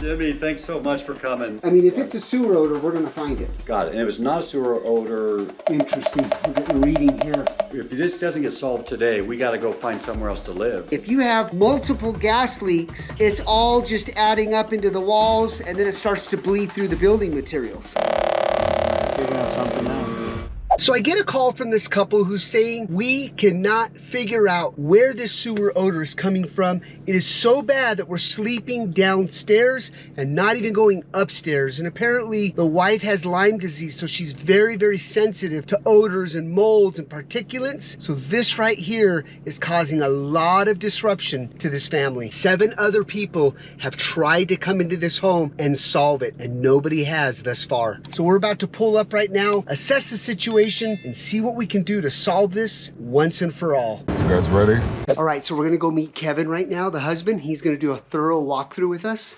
Jimmy, thanks so much for coming. I mean, if it's a sewer odor, we're gonna find it. Got it. And if it's not a sewer odor, Interesting. We're getting a reading here. if this doesn't get solved today, we got to go find somewhere else to live. If you have multiple gas leaks, it's all just adding up into the walls, and then it starts to bleed through the building materials. Figuring out something now. So I get a call from this couple who's saying we cannot figure out where this sewer odor is coming from. It is so bad that we're sleeping downstairs and not even going upstairs. And apparently the wife has Lyme disease, so she's very, very sensitive to odors and molds and particulates. So this right here is causing a lot of disruption to this family. 7 other people have tried to come into this home and solve it, and nobody has thus far. So we're about to pull up right now, assess the situation, and see what we can do to solve this once and for all. You guys ready? All right, so we're gonna go meet Kevin right now, the husband. He's gonna do a thorough walkthrough with us.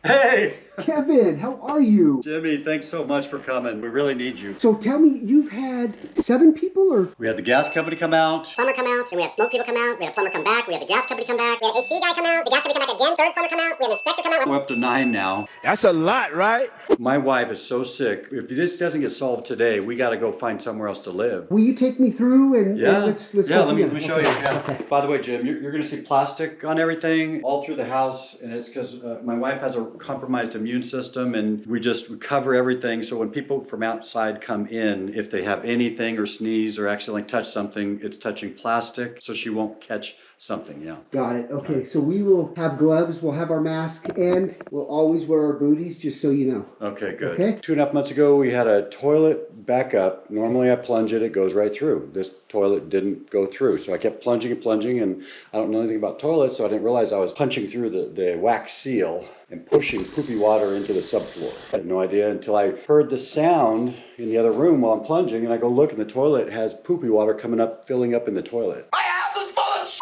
Hey! Kevin, how are you? Jimmy, thanks so much for coming. We really need you. So tell me, you've had 7 people or? We had the gas company come out. Plumber come out, and we had smoke people come out, we had a plumber come back, we had the gas company come back, we had an AC guy come out, the gas company come back again, third plumber come out, we had an inspector come out. We're up to 9 now. That's a lot, right? My wife is so sick. If this doesn't get solved today, we got to go find somewhere else to live. Will you take me through and Yeah, let's yeah. go Let me from show there. you. Yeah. Okay. By the way, Jim, you're going to see plastic on everything all through the house, and it's because my wife has a compromised immune system, and we cover everything. So when people from outside come in, if they have anything or sneeze or accidentally touch something, it's touching plastic, so she won't catch something. Yeah. Got it. Okay, so we will have gloves, we'll have our mask, and we'll always wear our booties, just so you know. Okay, good. Okay. 2.5 months ago, we had a toilet back up. Normally I plunge it, it goes right through. This toilet didn't go through. So I kept plunging and plunging, and I don't know anything about toilets, so I didn't realize I was punching through the wax seal and pushing poopy water into the subfloor. I had no idea until I heard the sound in the other room while I'm plunging, and I go look, and the toilet has poopy water coming up, filling up in the toilet. My house is full of shit!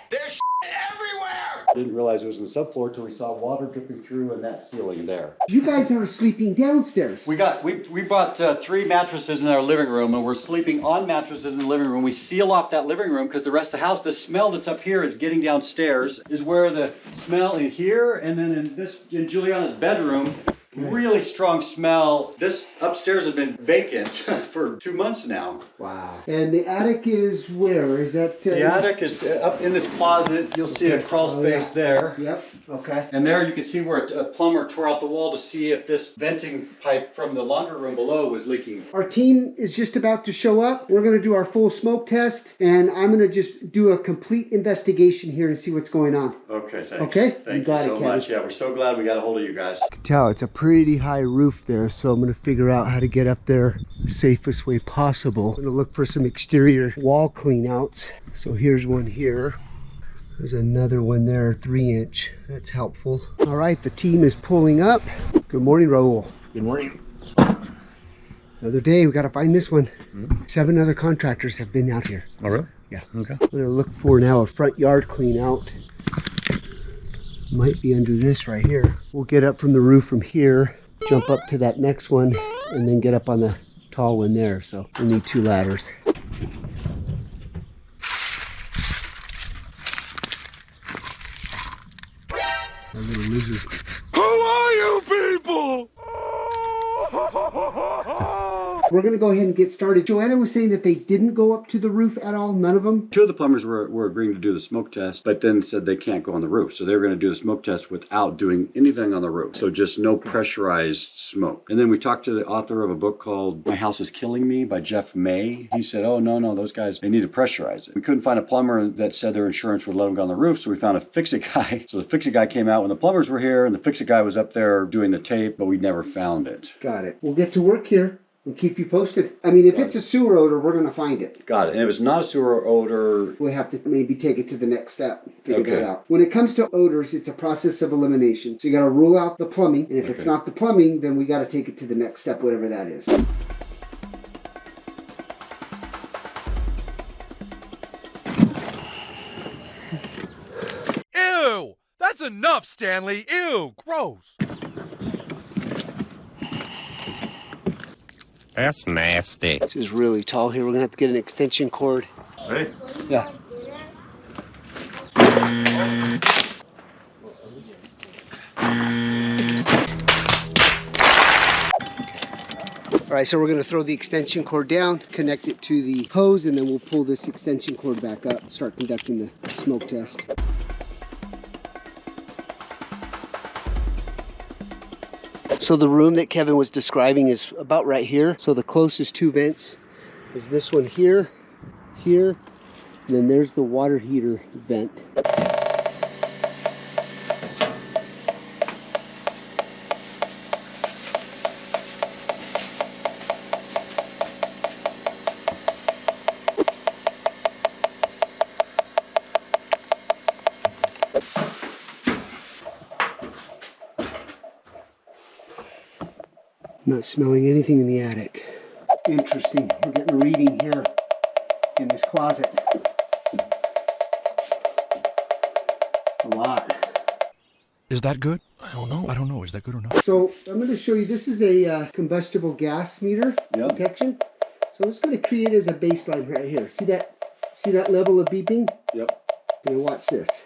There's shit everywhere! I didn't realize it was in the subfloor till we saw water dripping through and that ceiling there. You guys are sleeping downstairs. We bought 3 mattresses in our living room, and we're sleeping on mattresses in the living room. We seal off that living room because the rest of the house, the smell that's up here is getting downstairs, is where the smell in here, and then in Juliana's bedroom, really strong smell. This upstairs has been vacant for 2 months now. Wow. And the attic is where? Is that? The attic is up in this closet. You'll see a crawl space there. Yep. Okay. And there you can see where a plumber tore out the wall to see if this venting pipe from the laundry room below was leaking. Our team is just about to show up. We're going to do our full smoke test, and I'm going to just do a complete investigation here and see what's going on. Okay, thanks. Okay? Thank you got it, so Kevin. much. Yeah, we're so glad we got a hold of you guys. You can tell it's a pretty high roof there, so I'm going to figure out how to get up there the safest way possible. I'm going to look for some exterior wall clean outs. So here's one here. There's another one there, 3-inch. That's helpful. All right, the team is pulling up. Good morning, Raul. Good morning. Another day, we got to find this one. 7 other contractors have been out here. Oh, really? Yeah. Okay. I'm going to look for now a front yard clean out. Might be under this right here. We'll get up from the roof from here, jump up to that next one, and then get up on the tall one there. So we need 2 ladders. A little lizard. Who are you people? We're going to go ahead and get started. Joanna was saying that they didn't go up to the roof at all, none of them. 2 of the plumbers were agreeing to do the smoke test, but then said they can't go on the roof. So they were going to do the smoke test without doing anything on the roof. So just no pressurized smoke. And then we talked to the author of a book called My House is Killing Me by Jeff May. He said, oh, no, those guys, they need to pressurize it. We couldn't find a plumber that said their insurance would let them go on the roof, so we found a fix-it guy. So the fix-it guy came out when the plumbers were here, and the fix-it guy was up there doing the tape, but we never found it. Got it. We'll get to work here. We'll keep you posted. I mean, if it's a sewer odor, we're going to find it. Got it. And if it's not a sewer odor, We'll have to maybe take it to the next step, figure Okay. that out. When it comes to odors, it's a process of elimination. So you got to rule out the plumbing, and if it's not the plumbing, then we got to take it to the next step, whatever that is. Ew! That's enough, Stanley. Ew, gross. That's nasty. This is really tall here. We're going to have to get an extension cord. right? Yeah. All right, so we're gonna throw the extension cord down, connect it to the hose, and then we'll pull this extension cord back up, start conducting the smoke test. So the room that Kevin was describing is about right here. So the closest two vents is this one here, and then there's the water heater vent. Not smelling anything in the attic. Interesting. We're getting a reading here in this closet. A lot. Is that good? I don't know. I don't know. Is that good or not? So I'm going to show you, this is a combustible gas meter detection. So I'm just going to create as a baseline right here. See that level of beeping? Yep. Okay, watch this.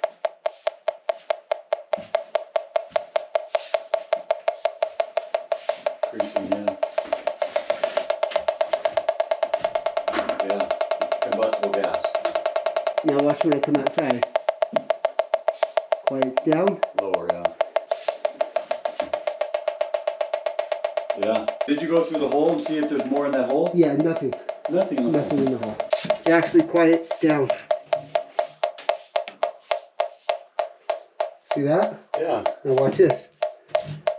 Increasing, yeah. Yeah, combustible gas. Now watch when I come outside. Quiets down. Lower, yeah. Yeah. Did you go through the hole and see if there's more in that hole? Yeah, nothing. Nothing in the Nothing in the hole. It actually quiets down. See that? Yeah. Now watch this.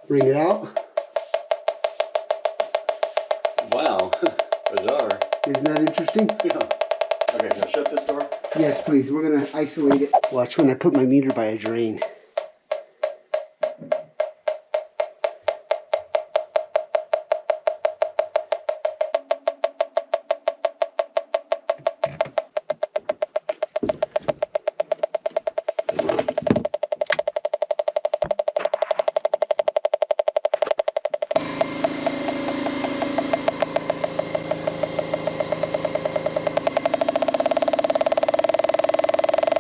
Bring it out. Wow. Bizarre. Isn't that interesting? Yeah. Okay, can I shut this door? Yes, please. We're going to isolate it. Watch when I put my meter by a drain.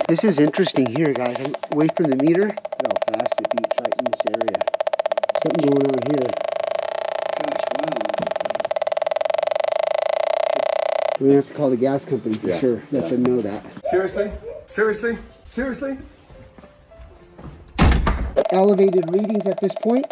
This is interesting here, guys. I'm away from the meter. Look how fast it beeps right in this area. Something going on here. Gosh, wow. We're gonna have to call the gas company for sure. Let them know that. Seriously? Seriously? Seriously? Elevated readings at this point.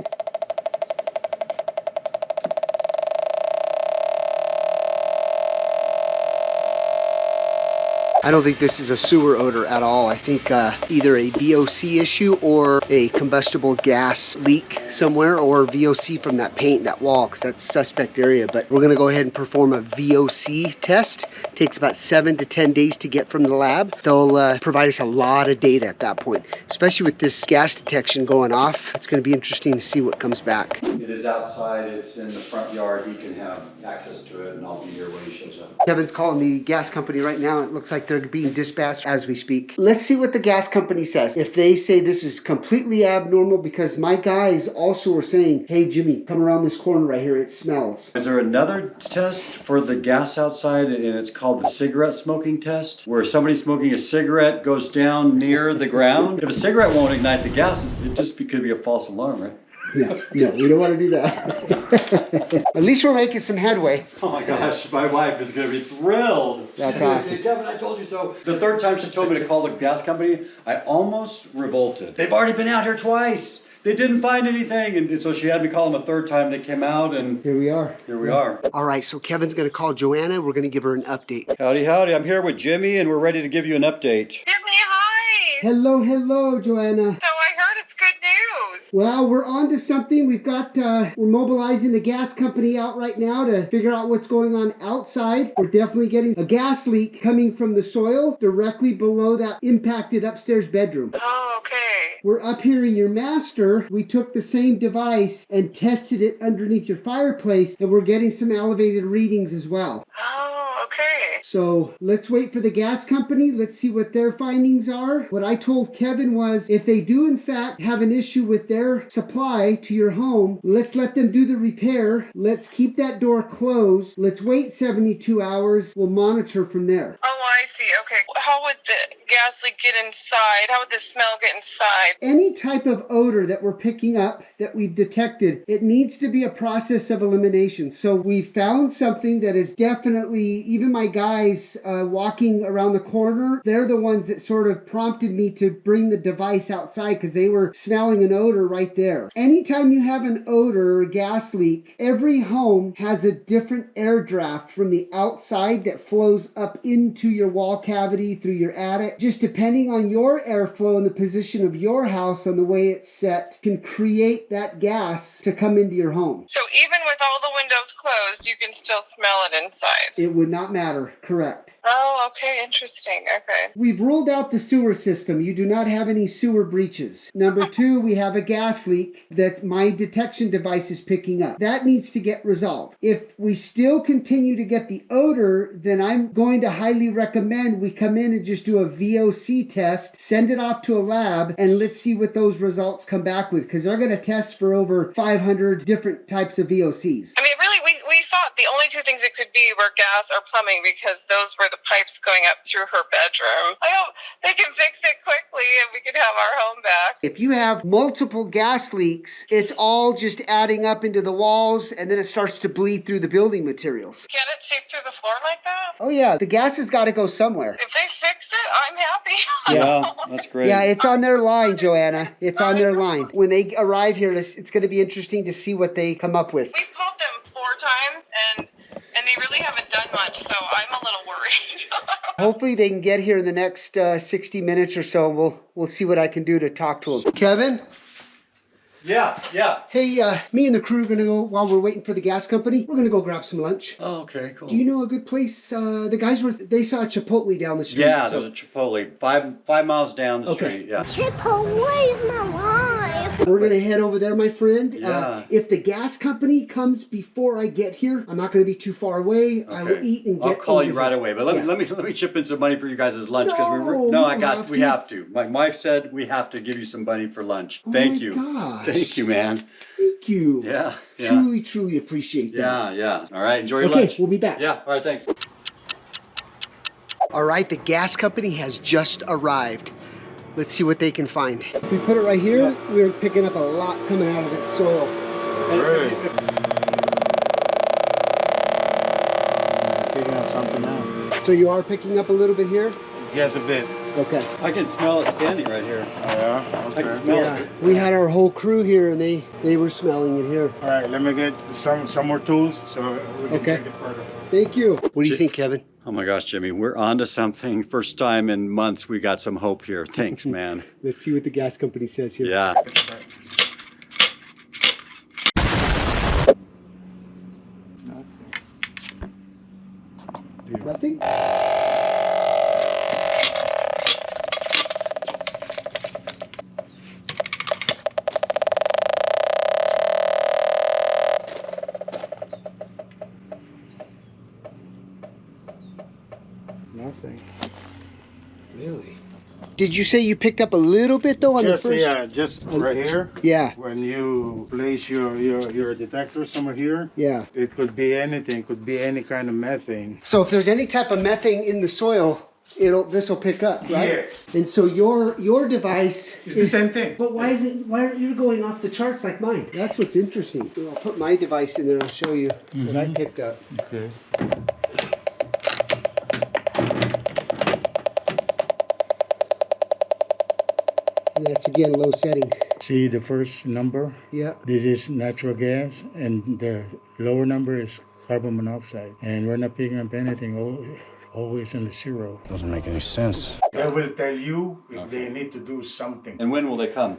I don't think this is a sewer odor at all. I think either a VOC issue or a combustible gas leak somewhere, or VOC from that paint, that wall, because that's a suspect area. But we're gonna go ahead and perform a VOC test. It takes about 7 to 10 days to get from the lab. They'll provide us a lot of data at that point, especially with this gas detection going off. It's gonna be interesting to see what comes back. It is outside, it's in the front yard, he can have access to it, and I'll be here when he shows up. Kevin's calling the gas company right now. It looks like they're being dispatched as we speak. Let's see what the gas company says. If they say this is completely abnormal, because my guys also were saying, hey Jimmy, come around this corner right here, it smells. Is there another test for the gas outside, and it's called the cigarette smoking test, where somebody smoking a cigarette goes down near the ground? If a cigarette won't ignite the gas, it just could be a false alarm, right? No, we don't want to do that. At least we're making some headway. Oh my gosh, my wife is going to be thrilled. That's She's gonna awesome. say, Kevin, I told you so. The third time she told me to call the gas company, I almost revolted. They've already been out here twice. They didn't find anything. And so she had me call them a third time. They came out, and Here we are. here we are. All right, so Kevin's going to call Joanna. We're going to give her an update. Howdy, howdy. I'm here with Jimmy, and we're ready to give you an update. Jimmy, hi. Hello, Joanna. So I heard it's good news. Well, we're on to something. We've got, we're mobilizing the gas company out right now to figure out what's going on outside. We're definitely getting a gas leak coming from the soil directly below that impacted upstairs bedroom. Oh, okay. We're up here in your master. We took the same device and tested it underneath your fireplace, and we're getting some elevated readings as well. Oh, okay. So let's wait for the gas company. Let's see what their findings are. What I told Kevin was, if they do in fact have an issue with their supply to your home, let's let them do the repair. Let's keep that door closed. Let's wait 72 hours. We'll monitor from there. Oh, I see. Okay. how would the gas leak get inside? How would the smell get inside? Any type of odor that we're picking up that we've detected, it needs to be a process of elimination. So we found something that is definitely, even my guys walking around the corner, they're the ones that sort of prompted me to bring the device outside because they were smelling an odor right there. Anytime you have an odor or gas leak, every home has a different air draft from the outside that flows up into your wall cavity through your attic. Just depending on your airflow and the position of your house on the way it's set can create that gas to come into your home. So even with all the windows closed, you can still smell it inside? It would not matter, correct. Oh, okay, interesting. Okay. We've ruled out the sewer system. You do not have any sewer breaches. Number two, we have a gas leak that my detection device is picking up. That needs to get resolved. If we still continue to get the odor, then I'm going to highly recommend we come in and just do a VOC test, send it off to a lab, and let's see what those results come back with, because they're going to test for over 500 different types of VOCs. I mean, really, we thought the only two things it could be were gas or plumbing because those were the pipes going up through her bedroom. I hope they can fix it quickly and we can have our home back. If you have multiple gas leaks, it's all just adding up into the walls, and then it starts to bleed through the building materials. Can it seep through the floor like that? Oh yeah, the gas has got to go somewhere. If they fix it, I'm happy. Yeah, that's great. Yeah, it's on their line, Joanna. It's on their line. When they arrive here, it's going to be interesting to see what they come up with. We've called them 4 times and they really haven't done much, so I'm a little worried. Hopefully they can get here in the next 60 minutes or so. We'll see what I can do to talk to them. Kevin? Yeah. Hey, me and the crew are going to go, while we're waiting for the gas company, we're going to go grab some lunch. Oh, okay, cool. Do you know a good place? The guys they saw a Chipotle down the street. Yeah, there's a Chipotle 5 miles down the street. Yeah. Chipotle is my life. We're going to head over there, my friend. Yeah. If the gas company comes before I get here, I'm not going to be too far away. I will eat and get I'll call over you right here. away. But let me chip in some money for you guys' lunch because we have to. My wife said we have to give you some money for lunch. Thank you. Gosh. Thank you, man. Thank you. Yeah. Truly appreciate that. Yeah. All right, enjoy your Okay, lunch. we'll be back. Yeah. All right, thanks. All right, the gas company has just arrived. Let's see what they can find. If we put it right here, we're picking up a lot coming out of that soil. Picking up something now. So you are picking up a little bit here? Yes, a bit. Okay. I can smell it standing right here. Oh, yeah? I can Okay. smell Yeah, it. we had our whole crew here and they were smelling it here. All right, let me get some more tools so we can Okay. take it further. Thank you. What do you think, Kevin? Oh my gosh, Jimmy, we're on to something. First time in months we got some hope here. Thanks, man. Let's see what the gas company says here. Yeah. Nothing? Nothing. Really? Did you say you picked up a little bit though on Just, the first? yeah, just right here. Yeah. When you place your detector somewhere here, Yeah. it could be anything. Could be any kind of methane. So if there's any type of methane in the soil, this will pick up, right? Yes. And so your device It's the same thing. But why aren't you going off the charts like mine? That's what's interesting. Here, I'll put my device in there. I'll show you what I picked up. Okay. And that's again low setting. See the first number? Yeah. This is natural gas, and the lower number is carbon monoxide. And we're not picking up anything, always in the zero. Doesn't make any sense. They will tell you if they need to do something. And when will they come?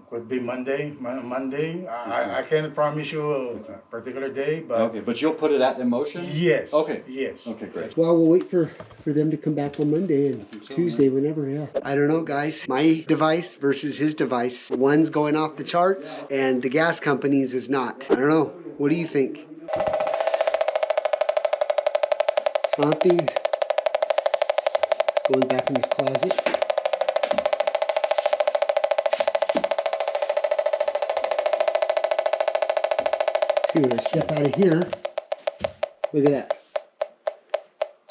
Could be Monday. Monday. I can't promise you a particular day, but Okay, but you'll put it in motion? yes. Okay. Yes. Okay, great. Well, we'll wait for them to come back on Monday and Tuesday, whenever, yeah. I don't know, guys. My device versus his device. One's going off the charts, and the gas company's is not. I don't know. What do you think? Something. It's going back in his closet. See, when I step out of here, look at that.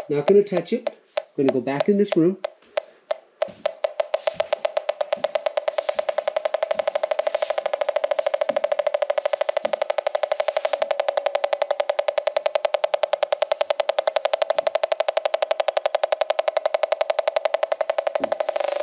Not going to touch it. We're gonna go back in this room.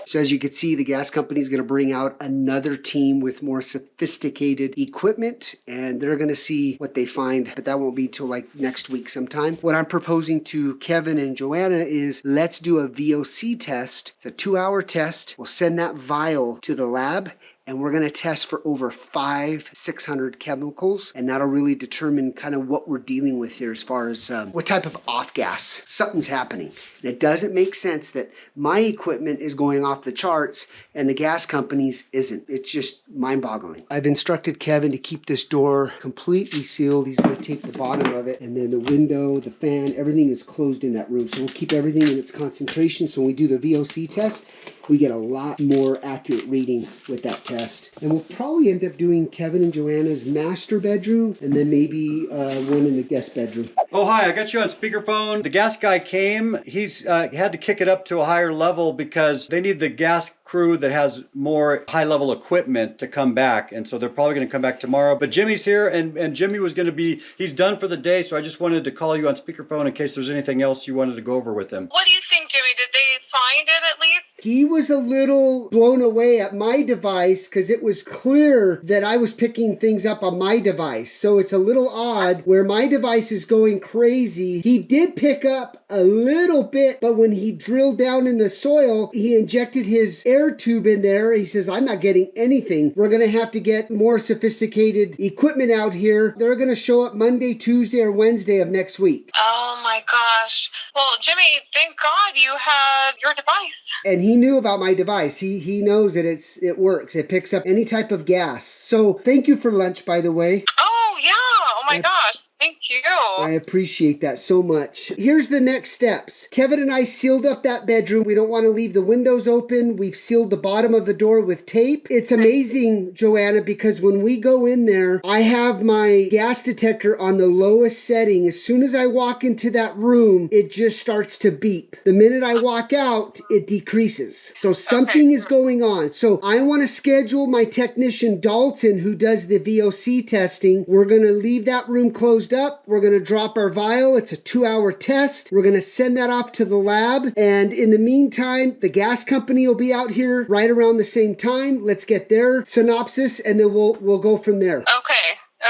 So as you can see, the gas company is going to bring out another team with more sophisticated equipment, and they're going to see what they find, but that won't be till like next week sometime. What I'm proposing to Kevin and Joanna is let's do a VOC test. It's a 2-hour test. We'll send that vial to the lab, and we're going to test for over 600 chemicals, and that'll really determine kind of what we're dealing with here as far as what type of off gas. Something's happening. And it doesn't make sense that my equipment is going off the charts and the gas company's isn't. It's just mind-boggling. I've instructed Kevin to keep this door completely sealed. He's going to tape the bottom of it, and then the window, the fan, everything is closed in that room. So we'll keep everything in its concentration. So when we do the VOC test, we get a lot more accurate reading with that test. And we'll probably end up doing Kevin and Joanna's master bedroom, and then maybe one in the guest bedroom. Oh, hi, I got you on speakerphone. The gas guy came. He's had to kick it up to a higher level because they need the gas crew that has more high-level equipment to come back. And so they're probably going to come back tomorrow. But Jimmy's here, and Jimmy was going to be, he's done for the day, so I just wanted to call you on speakerphone in case there's anything else you wanted to go over with him. What do you think, Jimmy? Did they find it at least? He was a little blown away at my device because it was clear that I was picking things up on my device. So it's a little odd where my device is going crazy. He did pick up a little bit, but when he drilled down in the soil, he injected his air tube in there. He says, I'm not getting anything. We're going to have to get more sophisticated equipment out here. They're going to show up Monday, Tuesday, or Wednesday of next week. Oh my gosh. Well, Jimmy, thank God you had your device. And he knew about my device. He knows that it works. It picks up any type of gas. So thank you for lunch, by the way. Oh, yeah. Oh my gosh. Thank you. I appreciate that so much. Here's the next steps. Kevin and I sealed up that bedroom. We don't want to leave the windows open. We've sealed the bottom of the door with tape. It's amazing, Joanna, because when we go in there, I have my gas detector on the lowest setting. As soon as I walk into that room, it just starts to beep. The minute I walk out, it decreases. So something is going on. So I want to schedule my technician, Dalton, who does the VOC testing. We're going to leave that room closed up. We're going to drop our vial. It's a 2-hour test. We're going to send that off to the lab. And in the meantime, the gas company will be out here right around the same time. Let's get their synopsis, and then we'll go from there. Okay.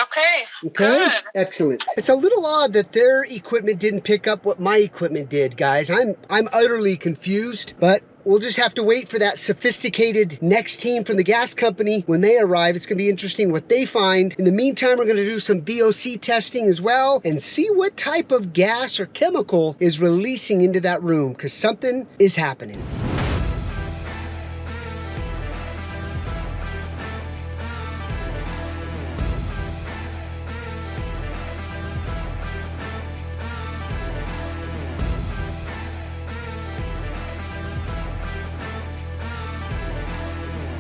Okay? Good. Excellent. It's a little odd that their equipment didn't pick up what my equipment did, guys. I'm utterly confused, but we'll just have to wait for that sophisticated next team from the gas company. When they arrive, it's going to be interesting what they find. In the meantime, we're going to do some VOC testing as well and see what type of gas or chemical is releasing into that room, because something is happening.